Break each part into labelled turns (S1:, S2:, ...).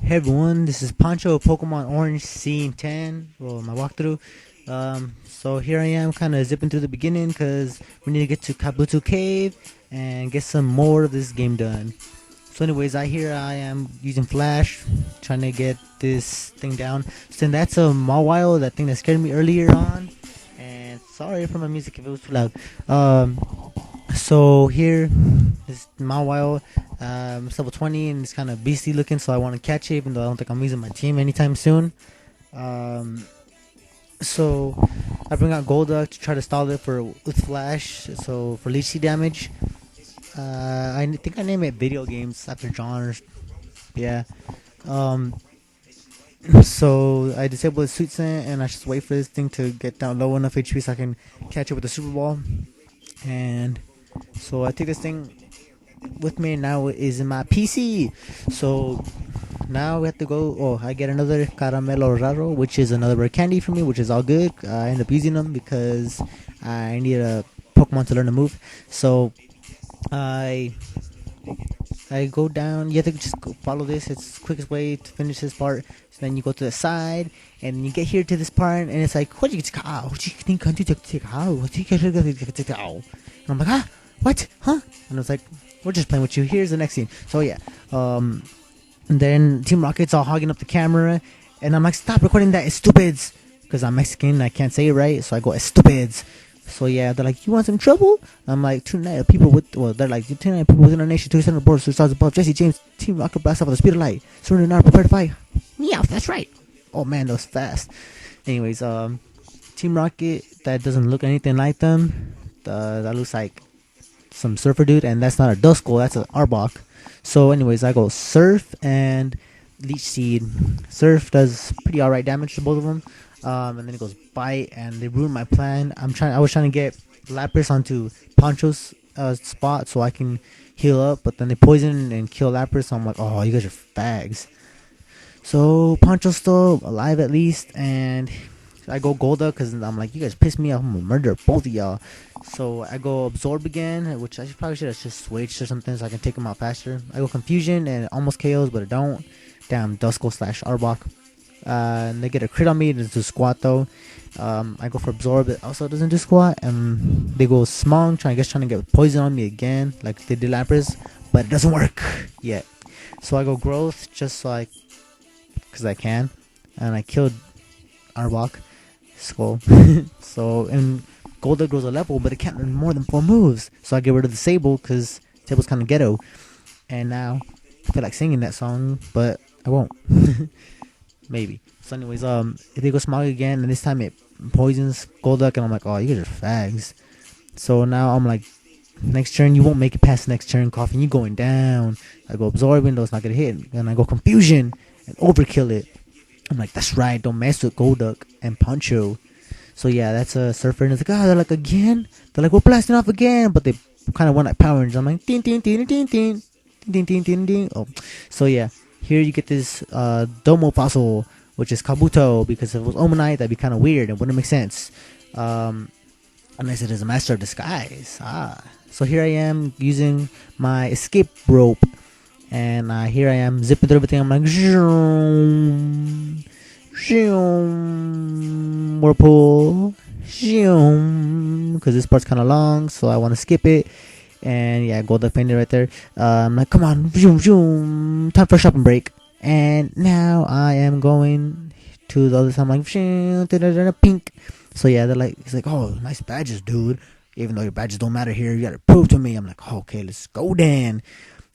S1: Hey everyone, this is Pancho of Pokemon Orange Scene 10, well, my walkthrough. So here I am kind of zipping through the beginning because we need to get to Kabuto Cave and get some more of this game done. So anyways, I am using Flash, trying to get this thing down. So that's a Mawile, that thing that scared me earlier on. And sorry for my music if it was too loud. So here is Mawile. It's level 20 and it's kind of beastly looking, so I want to catch it, even though I don't think I'm using my team anytime soon. So I bring out Golduck to try to stall it with Flash, so for leech seed damage. I think I name it Video Games after John, or yeah. Um, so I disable the Sweet Scent and I just wait for this thing to get down low enough HP so I can catch it with the Super Ball. And so I take this thing with me now is in my PC. So now we have to go. Oh, I get another Caramelo Raro, which is another rare candy for me, which is all good. I end up using them because I need a Pokemon to learn to move. So I go down. You have to just follow this. It's the quickest way to finish this part. So then you go to the side, and you get here to this part, and it's like, what do you think? And I'm like, ah, what? Huh? And it's like, we're just playing with you. Here's the next scene. So yeah, and then Team Rocket's all hogging up the camera, and I'm like, stop recording that, stupids, because I'm Mexican and I can't say it right, so I go, stupids. So yeah, they're like, you want some trouble? I'm like, tonight people with, well, they're like, tonight people within our nation, 200 borders, 2 stars above, Jesse James, Team Rocket blast off with the speed of light, surrender now, prepare to fight. Yeah, that's right. Oh man, that was fast. Anyways, Team Rocket, that doesn't look anything like them. That looks like some surfer dude, and that's not a Duskull, that's an Arbok. So anyways, I go Surf and Leech Seed. Surf does pretty alright damage to both of them, and then it goes Bite, and they ruined my plan. I was trying to get Lapras onto Pancho's spot so I can heal up, but then they poison and kill Lapras, so I'm like, oh, you guys are fags. So Pancho's still alive at least, and I go Golduck because I'm like, you guys piss me off, I'm gonna murder both of y'all. So I go Absorb again, which I probably should have just switched or something so I can take him out faster. I go Confusion and it almost KOs, but it don't. Damn, Duskull / Arbok. And they get a crit on me, it doesn't do squat though. I go for Absorb, it also doesn't do squat. And they go Smong, trying to get poison on me again, like they did Lapras, but it doesn't work yet. So I go Growth, just so because I can. And I killed Arbok. Skull. So, and Golduck grows a level, but it can't learn more than 4 moves. So I get rid of the Sable because Sable's kind of ghetto. And now I feel like singing that song, but I won't. Maybe. So anyways, they go Smog again, and this time it poisons Golduck, and I'm like, oh, you guys are fags. So now I'm like, next turn you won't make it past next turn, Coughing, you going down. I go Absorbing, though it's not gonna hit, and I go Confusion and overkill it. I'm like, that's right, don't mess with Golduck and Pancho. So yeah, that's a Surfer, and it's like, oh, they're like, again? They're like, we're blasting off again, but they kind of went like Power Rangers. I'm like, ding, ding, ding, ding, ding, ding, ding, ding, ding. Oh, so yeah, here you get this Domo Fossil, which is Kabuto, because if it was Omanite, that'd be kind of weird, it wouldn't make sense. Unless it is a Master of Disguise. So here I am using my escape rope. And here I am zipping through everything. I'm like, zoom, zoom, whirlpool, zoom, because this part's kind of long, so I want to skip it. And yeah, Golduck fainted right there. I'm like, come on, zoom, zoom, time for a shopping break. And now I am going to the other side. I'm like, zoom, pink. So yeah, they're like, he's like, oh, nice badges, dude. Even though your badges don't matter here, you gotta prove to me. I'm like, okay, let's go then.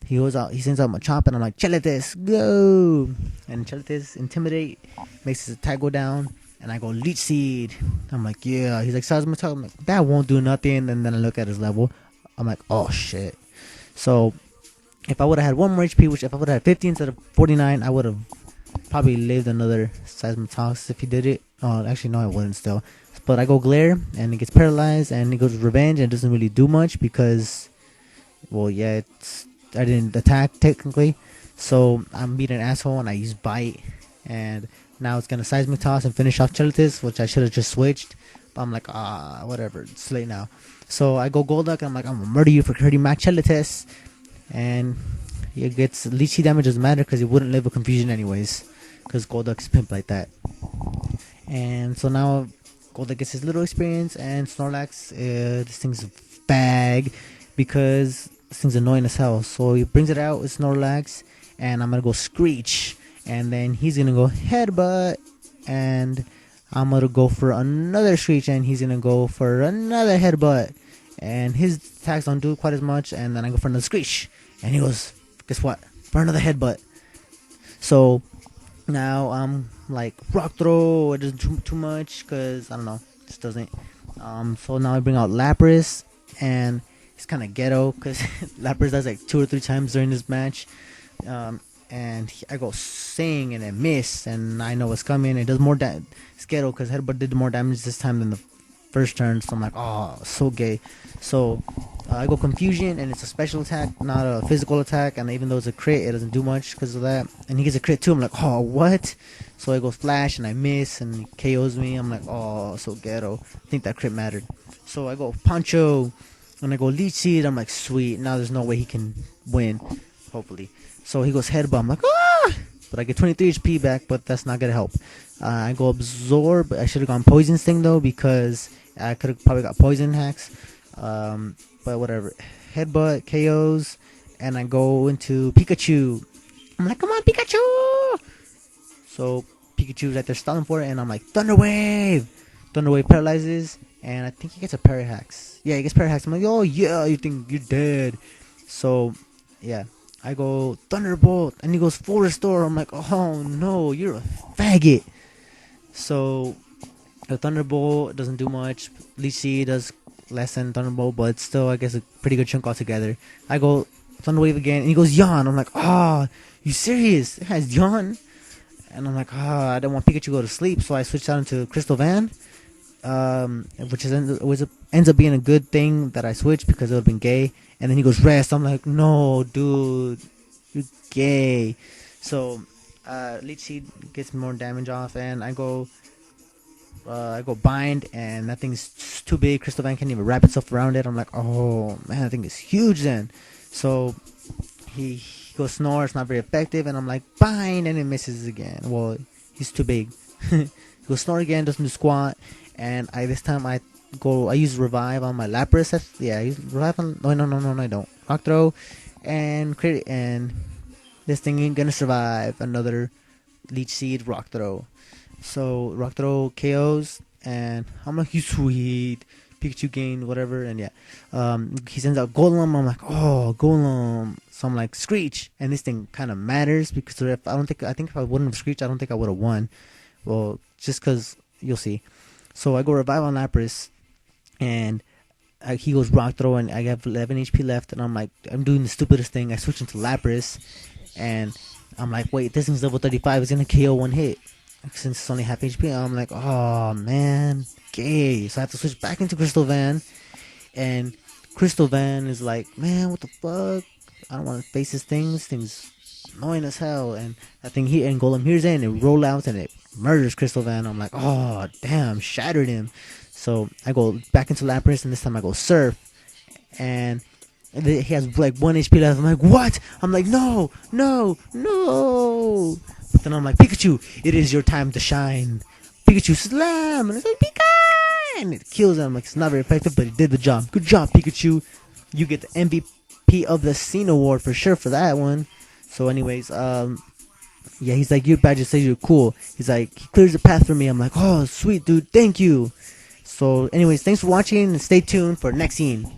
S1: He goes out, he sends out Machop, and I'm like, Chelitus, go! And Chelitus, Intimidate, makes his attack go down, and I go Leech Seed. I'm like, yeah. He's like, Seismitox. I'm like, that won't do nothing. And then I look at his level. I'm like, oh shit. So, if I would have had 1 more HP, which if I would have had 50 instead of 49, I would have probably lived another Seismitox if he did it. Oh, actually, no, I wouldn't still. But I go Glare, and it gets paralyzed, and it goes Revenge, and it doesn't really do much because, well, yeah, I didn't attack technically, so I'm being an asshole and I use Bite, and now it's gonna Seismic Toss and finish off Chelitus, which I should have just switched, but I'm like, whatever, it's late now. So I go Golduck, and I'm like, I'm gonna murder you for hurting my Chelitus, and he gets leechy damage doesn't matter because he wouldn't live with confusion anyways, because Golduck's pimp like that. And so now Golduck gets his little experience, and Snorlax, this thing's a bag because this thing's annoying as hell. So he brings it out with Snorlax, and I'm gonna go Screech, and then he's gonna go Headbutt, and I'm gonna go for another Screech, and he's gonna go for another Headbutt, and his attacks don't do quite as much, and then I go for another Screech, and he goes, guess what, for another Headbutt. So now I'm like Rock Throw, it doesn't do too much because I don't know, just doesn't. So now I bring out Lapras, and it's kind of ghetto because Lapras does like 2 or 3 times during this match, and I go Sing and I miss, and I know what's coming. It does more damage. It's ghetto because Headbutt did more damage this time than the first turn, so I'm like, oh, so gay. So I go Confusion, and it's a special attack, not a physical attack, and even though it's a crit, it doesn't do much because of that. And he gets a crit too. I'm like, oh, what? So I go Flash, and I miss, and he KOs me. I'm like, oh, so ghetto. I think that crit mattered. So I go Pancho, and I go Leech Seed. I'm like, sweet. Now there's no way he can win, hopefully. So he goes Headbutt. I'm like, ah! But I get 23 HP back, but that's not going to help. I go Absorb. I should have gone Poison Sting, though, because I could have probably got Poison Hacks. But whatever. Headbutt, KOs, and I go into Pikachu. I'm like, come on, Pikachu! So Pikachu's right there stalling for it, and I'm like, Thunder Wave! Thunder Wave paralyzes, and I think he gets a Parahax. Yeah, he gets Parahax. I'm like, oh yeah, you think you're dead. So, yeah. I go Thunderbolt, and he goes Full Restore. I'm like, oh no, you're a faggot. So the Thunderbolt doesn't do much. Leech Seed does less than Thunderbolt, but still, I guess a pretty good chunk altogether. I go Thunder Wave again, and he goes Yawn. I'm like, ah, you serious? It has Yawn? And I'm like, ah, I don't want Pikachu to go to sleep, so I switched out into CrystalVan, which ends up being a good thing that I switched because it would have been gay. And then he goes Rest. I'm like, no, dude, you're gay. So Leech Seed gets more damage off, and I go Bind, and that thing's too big. CrystalVan can't even wrap itself around it. I'm like, oh man, that thing is huge then. So he goes Snore. It's not very effective, and I'm like, Bind, and it misses again. Well, he's too big. He goes Snore again, doesn't do squat, and this time I use Revive on my Lapras. I use Revive on. No, I don't. Rock Throw, and crit, and this thing ain't gonna survive another Leech Seed Rock Throw. So Rock Throw KOs, and I'm like, you sweet. Pikachu gained whatever, and yeah, he sends out Golem. I'm like, oh, Golem. So I'm like, Screech, and this thing kind of matters because I think if I wouldn't have Screeched, I don't think I would have won. Well, just because you'll see. So I go Revive on Lapras, and he goes Rock Throw, and I have 11 HP left, and I'm like, I'm doing the stupidest thing. I switch into Lapras, and I'm like, wait, this thing's level 35. It's gonna KO one hit since it's only half HP. I'm like, oh man, gay. So I have to switch back into CrystalVan, and CrystalVan is like, man, what the fuck? I don't want to face this thing. This thing's annoying as hell. And I think and Golem hears it, and it roll out, and it murders CrystalVan. I'm like, oh damn, shattered him. So I go back into Lapras, and this time I go Surf, and he has like 1 HP left. I'm like, what? I'm like, no. But then I'm like, Pikachu, it is your time to shine. Pikachu slam, and it's like, Pika! And it kills him. Like, it's not very effective, but it did the job. Good job, Pikachu. You get the MVP of the Scene Award for sure for that one. So anyways, yeah, he's like, your badge says you're cool. He's like, he clears the path for me. I'm like, oh, sweet, dude, thank you. So anyways, thanks for watching, and stay tuned for next scene.